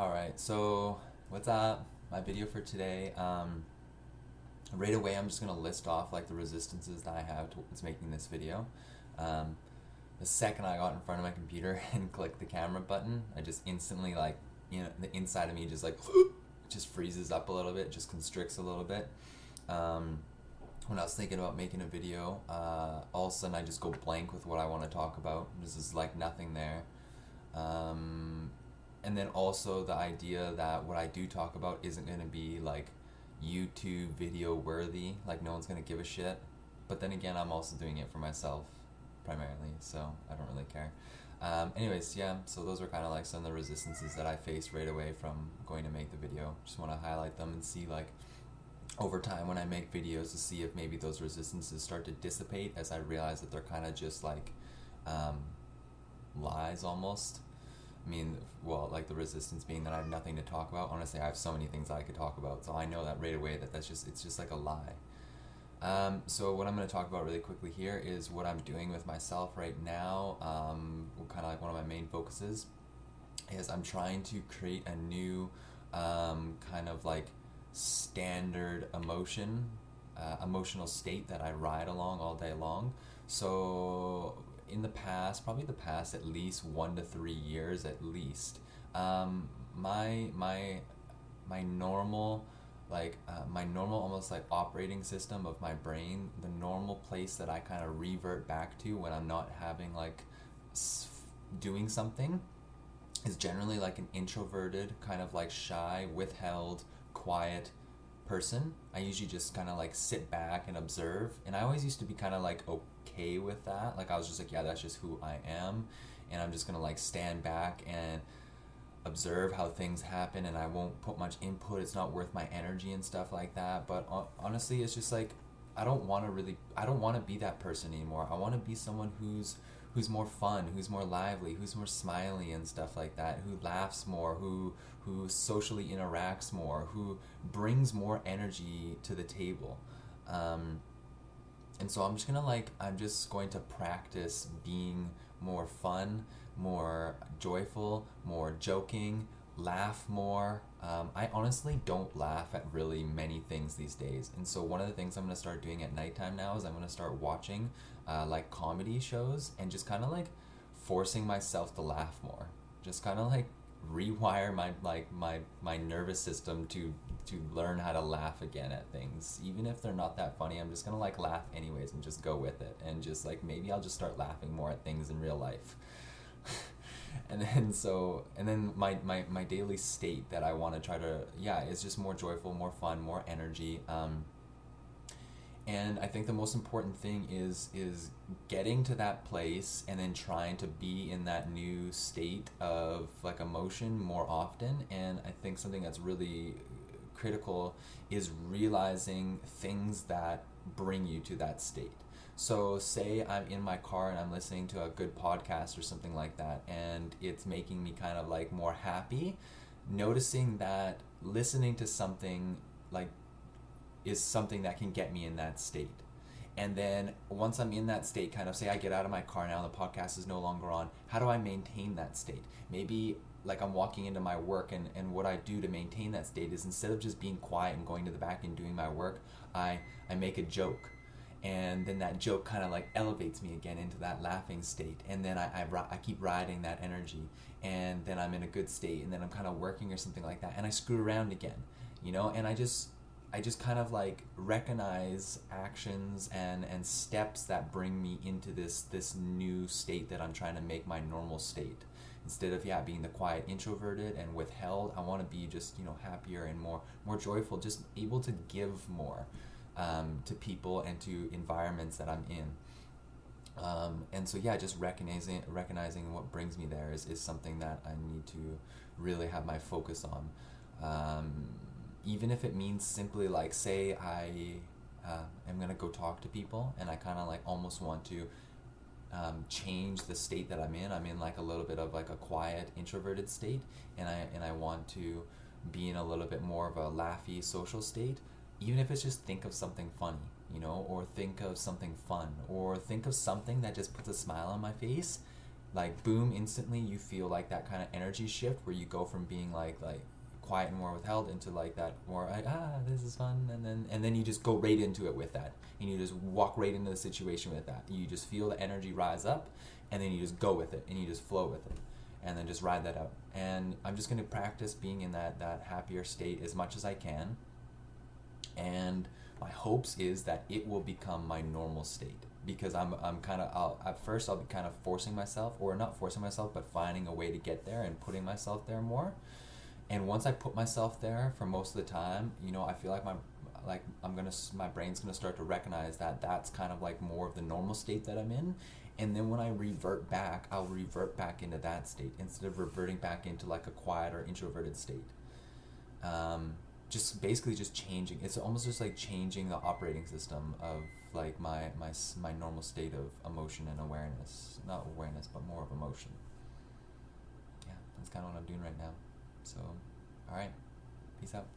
Alright, so what's up? My video for today. Right away, I'm just gonna list off like the resistances that I have towards making this video. Um, the second I got in front of my computer and clicked the camera button, I just instantly the inside of me just like just freezes up a little bit, just constricts a little bit. Um, when I was thinking about making a video, all of a sudden I just go blank with what I want to talk about. There's just like nothing there. Um, and then also the idea that what I do talk about isn't going to be like YouTube video worthy, like no one's going to give a shit. But then again, I'm also doing it for myself primarily, so I don't really care. Anyways, yeah, so those were kind of like some of the resistances that I faced right away from going to make the video. Just want to highlight them and see like over time when I make videos to see if maybe those resistances start to dissipate as I realize that they're kind of just like um, lies almost. I mean, well, like the resistance being that I have nothing to talk about. Honestly, I have so many things I could talk about, so I know that right away that it's just like a lie. So what I'm going to talk about really quickly here is what I'm doing with myself right now. Kind of like one of my main focuses is I'm trying to create a new kind of like standard emotional state that I ride along all day long. So in the past, probably the past at least 1 to 3 years at least, my normal my normal almost like operating system of my brain, the normal place that I kind of revert back to when I'm not having like doing something is generally like an introverted, kind of like shy, withheld, quiet person. I usually just kind of like sit back and observe, and I always used to be kind of like okay with that. Like I was just like, yeah, that's just who I am, and I'm just gonna like stand back and observe how things happen, and I won't put much input. It's not worth my energy and stuff like that. But honestly, it's just like I don't want to be that person anymore. I want to be someone who's more fun, who's more lively, who's more smiley and stuff like that, who laughs more, who socially interacts more, who brings more energy to the table. And so I'm just going to practice being more fun, more joyful, more joking, laugh more. I honestly don't laugh at really many things these days. And so one of the things I'm going to start doing at nighttime now is I'm going to start watching like comedy shows and just kind of like forcing myself to laugh more. Just kind of like rewire my nervous system to learn how to laugh again at things. Even if they're not that funny, I'm just gonna like laugh anyways and just go with it, and just like maybe I'll just start laughing more at things in real life. And then my daily state that I want to try to, yeah, is just more joyful, more fun, more energy. And I think the most important thing is getting to that place and then trying to be in that new state of like emotion more often. And I think something that's really critical is realizing things that bring you to that state. So say I'm in my car and I'm listening to a good podcast or something like that, and it's making me kind of like more happy. Noticing that listening to something like is something that can get me in that state. And then once I'm in that state, kind of say I get out of my car now and the podcast is no longer on, how do I maintain that state? Maybe like I'm walking into my work, and what I do to maintain that state is instead of just being quiet and going to the back and doing my work, I make a joke. And then that joke kind of like elevates me again into that laughing state. And then I keep riding that energy. And then I'm in a good state. And then I'm kind of working or something like that. And I screw around again, and I just kind of like recognize actions and steps that bring me into this new state that I'm trying to make my normal state. Instead of being the quiet introverted and withheld, I want to be just happier and more joyful, just able to give more to people and to environments that I'm in. And so just recognizing what brings me there is something that I need to really have my focus on. Even if it means simply like, say I am gonna go talk to people and I kind of like almost want to change the state that I'm in. I'm in like a little bit of like a quiet introverted state, and I want to be in a little bit more of a laughy social state. Even if it's just think of something funny, or think of something fun, or think of something that just puts a smile on my face. like boom, instantly you feel like that kind of energy shift where you go from being like quiet and more withheld into like that more like, this is fun, and then you just go right into it with that, and you just walk right into the situation with that. You just feel the energy rise up, and then you just go with it, and you just flow with it, and then just ride that out. And I'm just going to practice being in that happier state as much as I can, and my hopes is that it will become my normal state, because I'm kind of, at first I'll be kind of forcing myself, or not forcing myself, but finding a way to get there and putting myself there more. And once I put myself there for most of the time, I feel like my brain's gonna start to recognize that that's kind of like more of the normal state that I'm in. And then when I revert back, I'll revert back into that state instead of reverting back into like a quiet or introverted state. Just basically just changing. It's almost just like changing the operating system of like my normal state of emotion and awareness. Not awareness, but more of emotion. Yeah, that's kind of what I'm doing right now. So, all right, peace out.